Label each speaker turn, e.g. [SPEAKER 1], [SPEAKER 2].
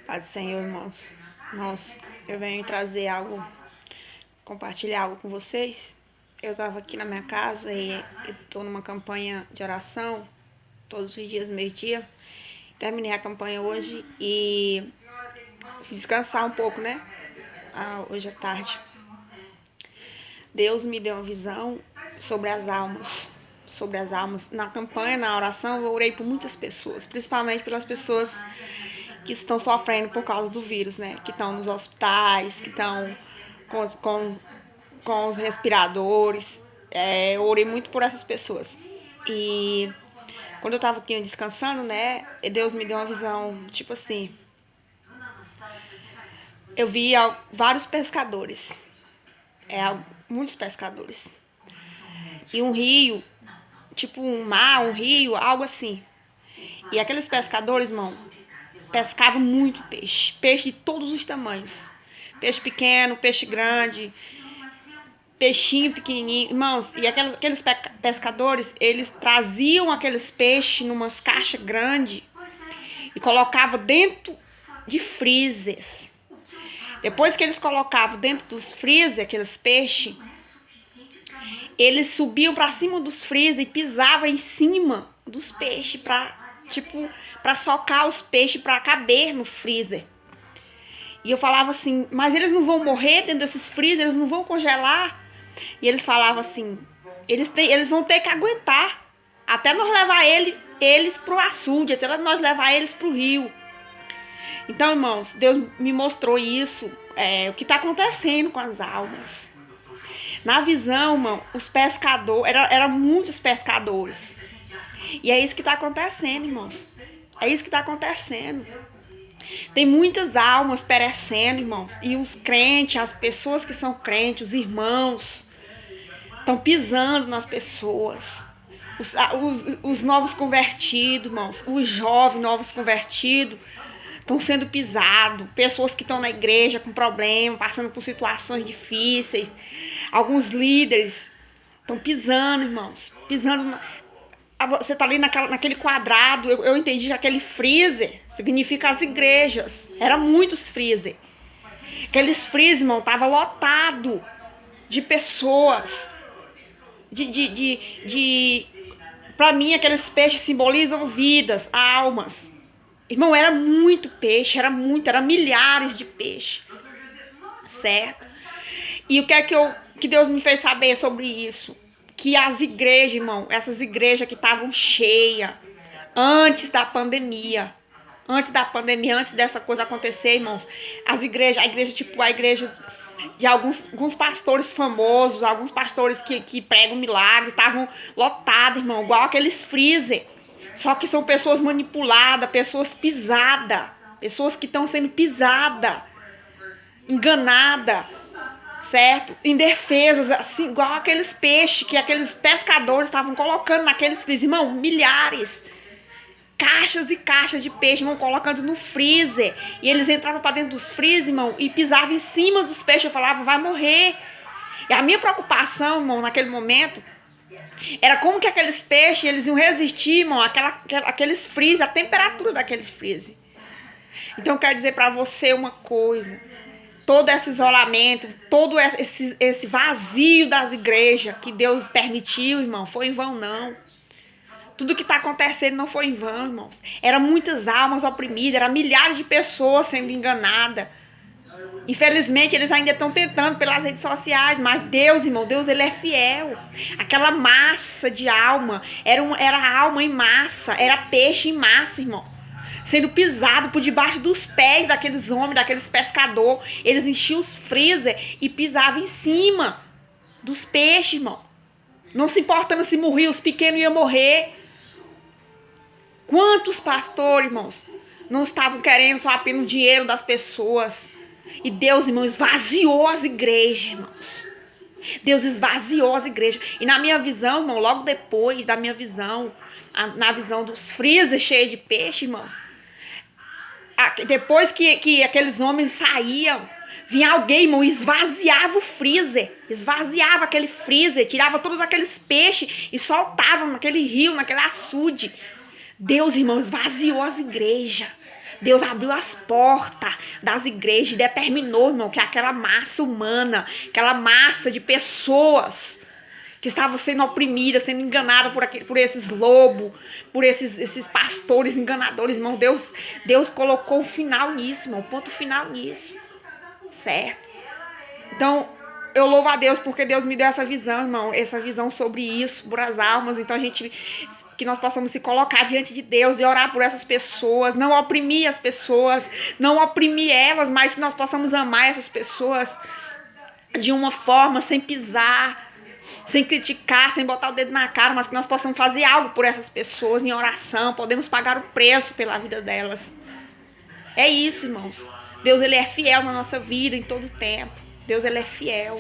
[SPEAKER 1] Paz do Senhor, irmãos. Irmãos, eu venho trazer algo, compartilhar algo com vocês. Eu estava aqui na minha casa e eu estou numa campanha de oração, todos os dias, meio-dia. Terminei a campanha hoje e fui descansar um pouco, né? Hoje à tarde. Deus me deu uma visão sobre as almas. Sobre as almas. Na campanha, na oração, eu orei por muitas pessoas, principalmente pelas pessoas que estão sofrendo por causa do vírus, né? Que estão nos hospitais, que estão com os respiradores. Eu orei muito por essas pessoas. E quando eu estava aqui descansando, né? Deus me deu uma visão, tipo assim. Eu vi vários pescadores. Muitos pescadores. E um rio, tipo um mar, um rio, algo assim. E aqueles pescadores, irmão, pescavam muito peixe. Peixe de todos os tamanhos. Peixe pequeno, peixe grande, peixinho pequenininho. Irmãos, e aqueles pescadores, eles traziam aqueles peixes numas caixas grandes e colocavam dentro de freezers. Depois que eles colocavam dentro dos freezers, aqueles peixes, eles subiam para cima dos freezers e pisavam em cima dos peixes para socar os peixes para caber no freezer. E eu falava assim, mas eles não vão morrer dentro desses freezers, eles não vão congelar? E eles falavam assim, eles vão ter que aguentar até nós levar eles pro açude, até nós levar eles pro rio. Então, irmãos, Deus me mostrou isso, o que está acontecendo com as almas. Na visão, irmão, os pescadores, eram muitos pescadores. E é isso que está acontecendo, irmãos. É isso que está acontecendo. Tem muitas almas perecendo, irmãos. E os crentes, as pessoas que são crentes, os irmãos, estão pisando nas pessoas. Os novos convertidos, irmãos. Os jovens novos convertidos estão sendo pisados. Pessoas que estão na igreja com problema, passando por situações difíceis. Alguns líderes estão pisando, irmãos. Pisando. Você está ali naquele quadrado. Eu entendi que aquele freezer significa as igrejas. Eram muitos freezer. Aqueles freezer, irmão, estava lotado de pessoas. Para mim, aqueles peixes simbolizam vidas, almas. Irmão, era muito peixe, era milhares de peixes. Certo? E o que é que Deus me fez saber sobre isso? Que as igrejas, irmão, essas igrejas que estavam cheias antes da pandemia, antes dessa coisa acontecer, irmãos, a igreja de alguns pastores famosos, alguns pastores que pregam milagre, estavam lotados, irmão, igual aqueles freezer. Só que são pessoas manipuladas, pessoas pisadas, pessoas que estão sendo pisadas, enganadas, certo? Indefesas, assim, igual aqueles peixes que aqueles pescadores estavam colocando naqueles freezer, irmão, milhares. Caixas e caixas de peixe, irmão, colocando no freezer. E eles entravam para dentro dos freezer, irmão, e pisavam em cima dos peixes. Eu falava, vai morrer. E a minha preocupação, irmão, naquele momento, era como que aqueles peixes, eles iam resistir, irmão, aqueles freezer, a temperatura daquele freezer. Então, eu quero dizer para você uma coisa. Todo esse isolamento, todo esse vazio das igrejas que Deus permitiu, irmão, foi em vão, não. Tudo que está acontecendo não foi em vão, irmãos. Eram muitas almas oprimidas, eram milhares de pessoas sendo enganadas. Infelizmente, eles ainda estão tentando pelas redes sociais, mas Deus, irmão, Deus, ele é fiel. Aquela massa de alma, era alma em massa, era peixe em massa, irmão. Sendo pisado por debaixo dos pés daqueles homens, daqueles pescadores. Eles enchiam os freezer e pisavam em cima dos peixes, irmão. Não se importando se morria, os pequenos iam morrer. Quantos pastores, irmãos, não estavam querendo só apenas o dinheiro das pessoas. E Deus, irmão, esvaziou as igrejas, irmãos. Deus esvaziou as igrejas. E na minha visão, irmão, logo depois da minha visão, na visão dos freezer cheios de peixe, irmãos, depois que aqueles homens saíam, vinha alguém, irmão, esvaziava o freezer, esvaziava aquele freezer, tirava todos aqueles peixes e soltava naquele rio, naquele açude. Deus, irmão, esvaziou as igrejas. Deus abriu as portas das igrejas e determinou, irmão, que aquela massa humana, aquela massa de pessoas que estavam sendo oprimidas, sendo enganadas por esses lobos, por esses pastores enganadores, irmão. Deus colocou o final nisso, irmão, ponto final nisso, certo? Então, eu louvo a Deus porque Deus me deu essa visão, irmão, essa visão sobre isso, por as almas. Então, que nós possamos se colocar diante de Deus e orar por essas pessoas, não oprimir as pessoas, não oprimir elas, mas que nós possamos amar essas pessoas de uma forma sem pisar, sem criticar, sem botar o dedo na cara, mas que nós possamos fazer algo por essas pessoas em oração, podemos pagar o preço pela vida delas. É isso, irmãos. Deus, ele é fiel na nossa vida em todo o tempo. Deus, ele é fiel.